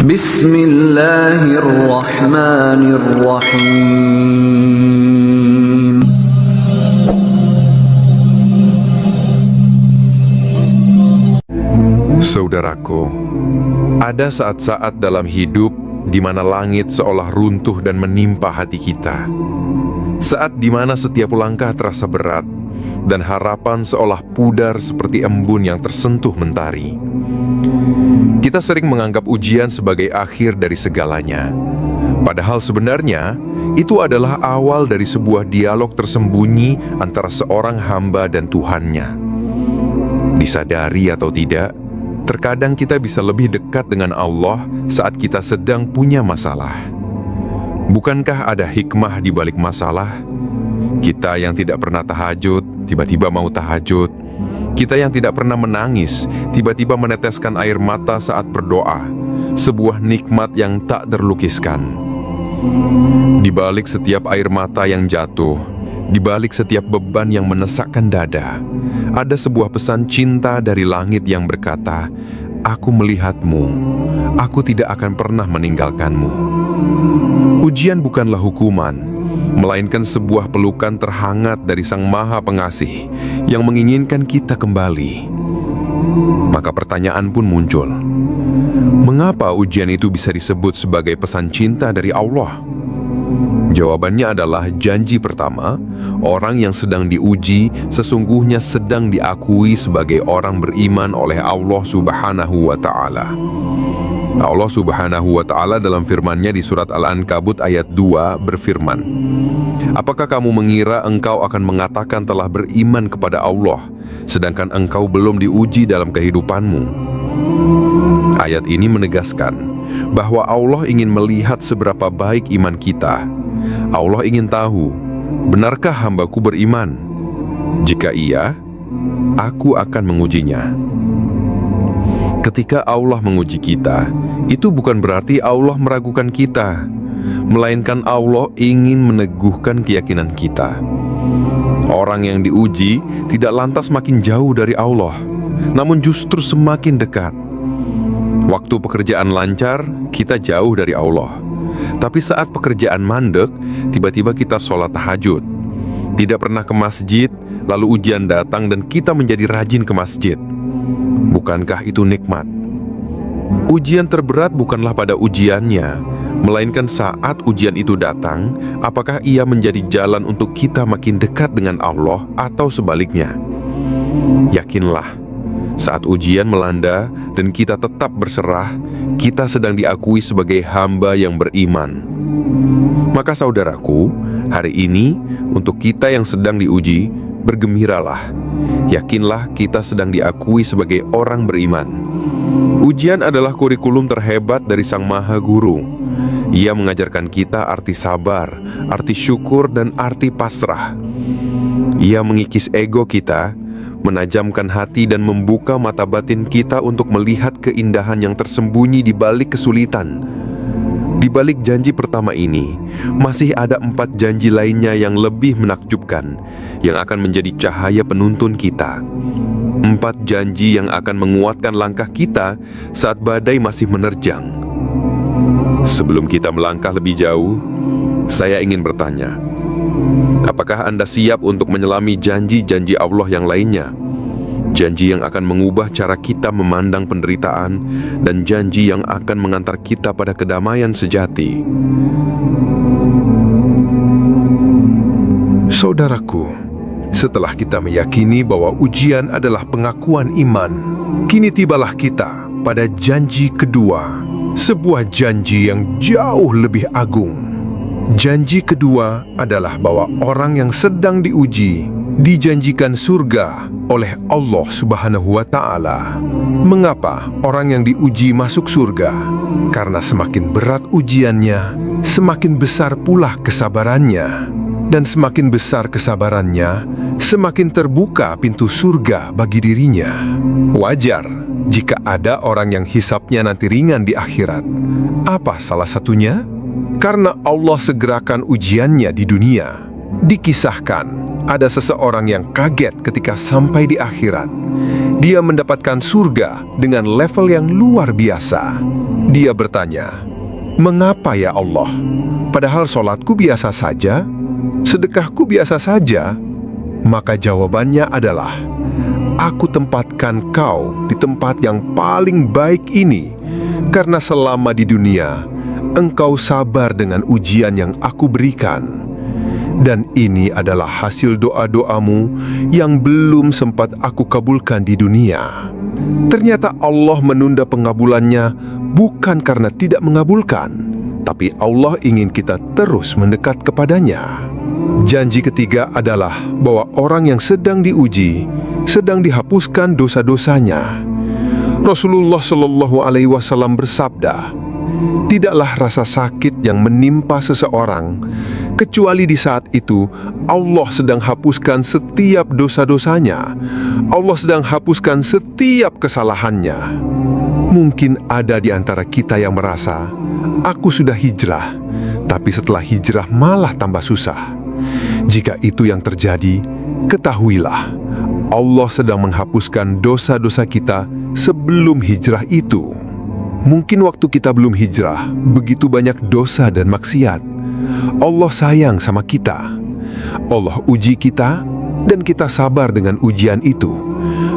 Bismillahirrahmanirrahim. Saudaraku, ada saat-saat dalam hidup di mana langit seolah runtuh dan menimpa hati kita. Saat di mana setiap langkah terasa berat dan harapan seolah pudar seperti embun yang tersentuh mentari. Kita sering menganggap ujian sebagai akhir dari segalanya. Padahal sebenarnya itu adalah awal dari sebuah dialog tersembunyi antara seorang hamba dan Tuhannya. Disadari atau tidak, terkadang kita bisa lebih dekat dengan Allah saat kita sedang punya masalah. Bukankah ada hikmah di balik masalah? Kita yang tidak pernah tahajud, tiba-tiba mau tahajud. Kita yang tidak pernah menangis, tiba-tiba meneteskan air mata saat berdoa. Sebuah nikmat yang tak terlukiskan. Di balik setiap air mata yang jatuh, di balik setiap beban yang menesakkan dada, ada sebuah pesan cinta dari langit yang berkata, "Aku melihatmu, aku tidak akan pernah meninggalkanmu." Ujian bukanlah hukuman, melainkan sebuah pelukan terhangat dari Sang Maha Pengasih yang menginginkan kita kembali. Maka pertanyaan pun muncul, mengapa ujian itu bisa disebut sebagai pesan cinta dari Allah? Jawabannya adalah janji pertama, orang yang sedang diuji sesungguhnya sedang diakui sebagai orang beriman oleh Allah Subhanahu wa Ta'ala. Allah Subhanahu wa Ta'ala dalam firman-Nya di surat Al-Ankabut ayat 2 berfirman, "Apakah kamu mengira engkau akan mengatakan telah beriman kepada Allah, sedangkan engkau belum diuji dalam kehidupanmu?" Ayat ini menegaskan bahwa Allah ingin melihat seberapa baik iman kita. Allah ingin tahu, benarkah hambaku beriman? Jika iya, aku akan mengujinya. Ketika Allah menguji kita, itu bukan berarti Allah meragukan kita, melainkan Allah ingin meneguhkan keyakinan kita. Orang yang diuji tidak lantas makin jauh dari Allah, namun justru semakin dekat. Waktu pekerjaan lancar, kita jauh dari Allah. Tapi saat pekerjaan mandek, tiba-tiba kita sholat tahajud. Tidak pernah ke masjid, lalu ujian datang dan kita menjadi rajin ke masjid. Bukankah itu nikmat? Ujian terberat bukanlah pada ujiannya, melainkan saat ujian itu datang, apakah ia menjadi jalan untuk kita makin dekat dengan Allah atau sebaliknya? Yakinlah, saat ujian melanda dan kita tetap berserah, kita sedang diakui sebagai hamba yang beriman. Maka saudaraku, hari ini untuk kita yang sedang diuji, bergembiralah. Yakinlah kita sedang diakui sebagai orang beriman. Ujian adalah kurikulum terhebat dari Sang Maha Guru. Ia mengajarkan kita arti sabar, arti syukur, dan arti pasrah. Ia mengikis ego kita, menajamkan hati dan membuka mata batin kita untuk melihat keindahan yang tersembunyi di balik kesulitan. Di balik janji pertama ini, masih ada 4 janji lainnya yang lebih menakjubkan, yang akan menjadi cahaya penuntun kita. 4 janji yang akan menguatkan langkah kita saat badai masih menerjang. Sebelum kita melangkah lebih jauh, saya ingin bertanya, apakah Anda siap untuk menyelami janji-janji Allah yang lainnya? Janji yang akan mengubah cara kita memandang penderitaan dan janji yang akan mengantar kita pada kedamaian sejati. Saudaraku, setelah kita meyakini bahwa ujian adalah pengakuan iman, kini tibalah kita pada janji kedua, sebuah janji yang jauh lebih agung. Janji kedua adalah bahwa orang yang sedang diuji dijanjikan surga oleh Allah Subhanahu wa Ta'ala. Mengapa orang yang diuji masuk surga? Karena semakin berat ujiannya, semakin besar pula kesabarannya. Dan semakin besar kesabarannya, semakin terbuka pintu surga bagi dirinya. Wajar jika ada orang yang hisapnya nanti ringan di akhirat. Apa salah satunya? Karena Allah segerakan ujiannya di dunia. Dikisahkan, ada seseorang yang kaget ketika sampai di akhirat. Dia mendapatkan surga dengan level yang luar biasa. Dia bertanya, "Mengapa ya Allah? Padahal sholatku biasa saja, sedekahku biasa saja." Maka jawabannya adalah, "Aku tempatkan kau di tempat yang paling baik ini, karena selama di dunia, engkau sabar dengan ujian yang aku berikan. Dan ini adalah hasil doa-doamu yang belum sempat aku kabulkan di dunia." Ternyata Allah menunda pengabulannya bukan karena tidak mengabulkan, tapi Allah ingin kita terus mendekat kepadanya. Janji ketiga adalah bahwa orang yang sedang diuji, sedang dihapuskan dosa-dosanya. Rasulullah Shallallahu Alaihi Wasallam bersabda, "Tidaklah rasa sakit yang menimpa seseorang, kecuali di saat itu Allah sedang hapuskan setiap dosa-dosanya. Allah sedang hapuskan setiap kesalahannya." Mungkin ada di antara kita yang merasa, "Aku sudah hijrah, tapi setelah hijrah malah tambah susah." Jika itu yang terjadi, ketahuilah, Allah sedang menghapuskan dosa-dosa kita sebelum hijrah itu. Mungkin waktu kita belum hijrah, begitu banyak dosa dan maksiat. Allah sayang sama kita. Allah uji kita, dan kita sabar dengan ujian itu.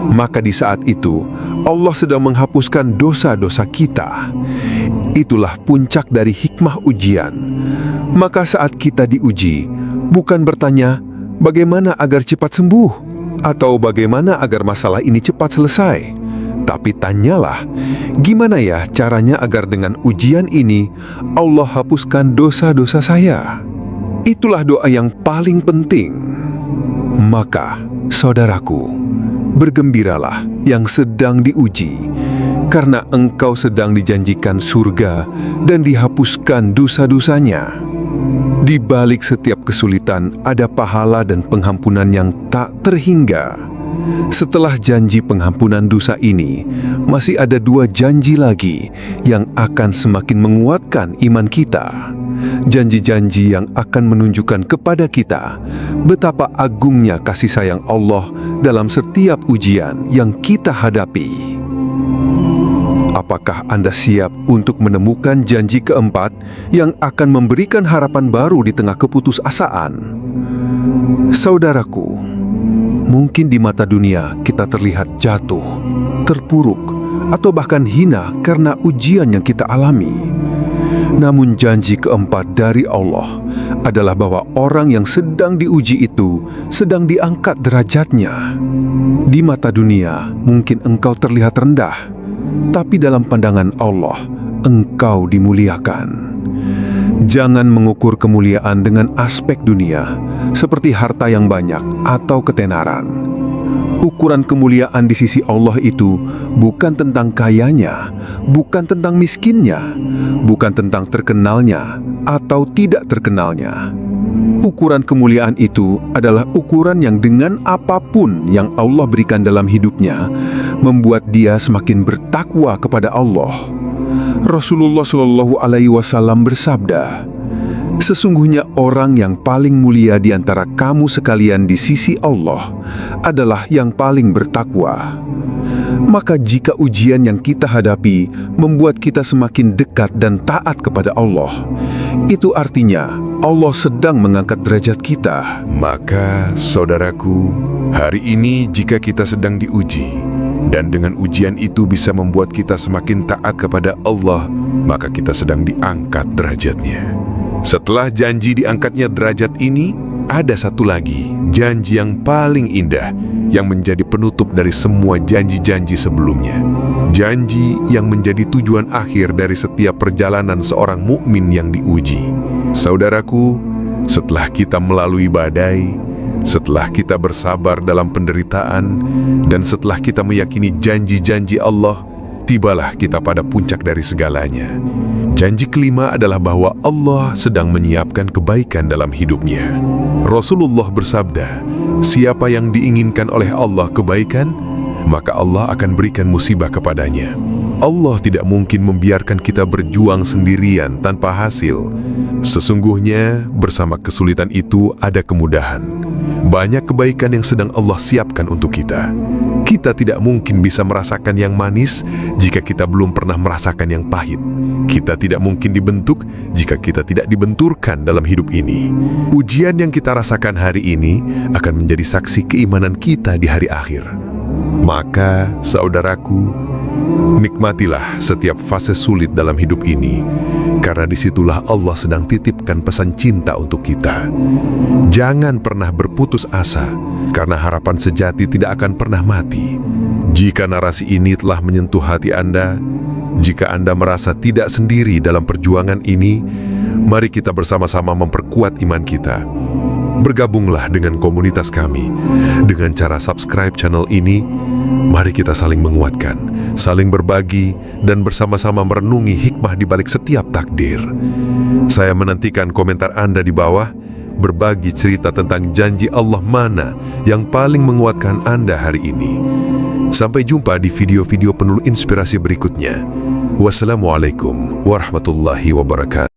Maka di saat itu, Allah sedang menghapuskan dosa-dosa kita. Itulah puncak dari hikmah ujian. Maka saat kita diuji, bukan bertanya, bagaimana agar cepat sembuh, atau bagaimana agar masalah ini cepat selesai. Tapi tanyalah, gimana ya caranya agar dengan ujian ini Allah hapuskan dosa-dosa saya? Itulah doa yang paling penting. Maka, saudaraku, bergembiralah yang sedang diuji, karena engkau sedang dijanjikan surga dan dihapuskan dosa-dosanya. Di balik setiap kesulitan ada pahala dan pengampunan yang tak terhingga. Setelah janji pengampunan dosa ini, masih ada 2 janji lagi yang akan semakin menguatkan iman kita. Janji-janji yang akan menunjukkan kepada kita betapa agungnya kasih sayang Allah dalam setiap ujian yang kita hadapi. Apakah Anda siap untuk menemukan janji keempat yang akan memberikan harapan baru di tengah keputusasaan? Saudaraku, mungkin di mata dunia kita terlihat jatuh, terpuruk, atau bahkan hina karena ujian yang kita alami. Namun janji keempat dari Allah adalah bahwa orang yang sedang diuji itu sedang diangkat derajatnya. Di mata dunia mungkin engkau terlihat rendah, tapi dalam pandangan Allah engkau dimuliakan. Jangan mengukur kemuliaan dengan aspek dunia, seperti harta yang banyak atau ketenaran. Ukuran kemuliaan di sisi Allah itu bukan tentang kayanya, bukan tentang miskinnya, bukan tentang terkenalnya atau tidak terkenalnya. Ukuran kemuliaan itu adalah ukuran yang dengan apapun yang Allah berikan dalam hidupnya, membuat dia semakin bertakwa kepada Allah. Rasulullah Shallallahu Alaihi Wasallam bersabda, "Sesungguhnya orang yang paling mulia di antara kamu sekalian di sisi Allah adalah yang paling bertakwa." Maka jika ujian yang kita hadapi membuat kita semakin dekat dan taat kepada Allah, itu artinya Allah sedang mengangkat derajat kita. Maka, saudaraku, hari ini jika kita sedang diuji, dan dengan ujian itu bisa membuat kita semakin taat kepada Allah, maka kita sedang diangkat derajatnya. Setelah janji diangkatnya derajat ini, ada satu lagi, janji yang paling indah, yang menjadi penutup dari semua janji-janji sebelumnya. Janji yang menjadi tujuan akhir dari setiap perjalanan seorang mukmin yang diuji. Saudaraku, setelah kita melalui badai, setelah kita bersabar dalam penderitaan, dan setelah kita meyakini janji-janji Allah, tibalah kita pada puncak dari segalanya. Janji kelima adalah bahwa Allah sedang menyiapkan kebaikan dalam hidupnya. Rasulullah bersabda, siapa yang diinginkan oleh Allah kebaikan, maka Allah akan berikan musibah kepadanya. Allah tidak mungkin membiarkan kita berjuang sendirian tanpa hasil. Sesungguhnya bersama kesulitan itu ada kemudahan. Banyak kebaikan yang sedang Allah siapkan untuk kita. Kita tidak mungkin bisa merasakan yang manis jika kita belum pernah merasakan yang pahit. Kita tidak mungkin dibentuk jika kita tidak dibenturkan dalam hidup ini. Ujian yang kita rasakan hari ini akan menjadi saksi keimanan kita di hari akhir. Maka, saudaraku, nikmatilah setiap fase sulit dalam hidup ini, karena disitulah Allah sedang titipkan pesan cinta untuk kita. Jangan pernah berputus asa, karena harapan sejati tidak akan pernah mati. Jika narasi ini telah menyentuh hati Anda, jika Anda merasa tidak sendiri dalam perjuangan ini, mari kita bersama-sama memperkuat iman kita. Bergabunglah dengan komunitas kami. Dengan cara subscribe channel ini, mari kita saling menguatkan, saling berbagi, dan bersama-sama merenungi hikmah di balik setiap takdir. Saya menantikan komentar Anda di bawah, berbagi cerita tentang janji Allah mana yang paling menguatkan Anda hari ini. Sampai jumpa di video-video penuh inspirasi berikutnya. Wassalamualaikum warahmatullahi wabarakatuh.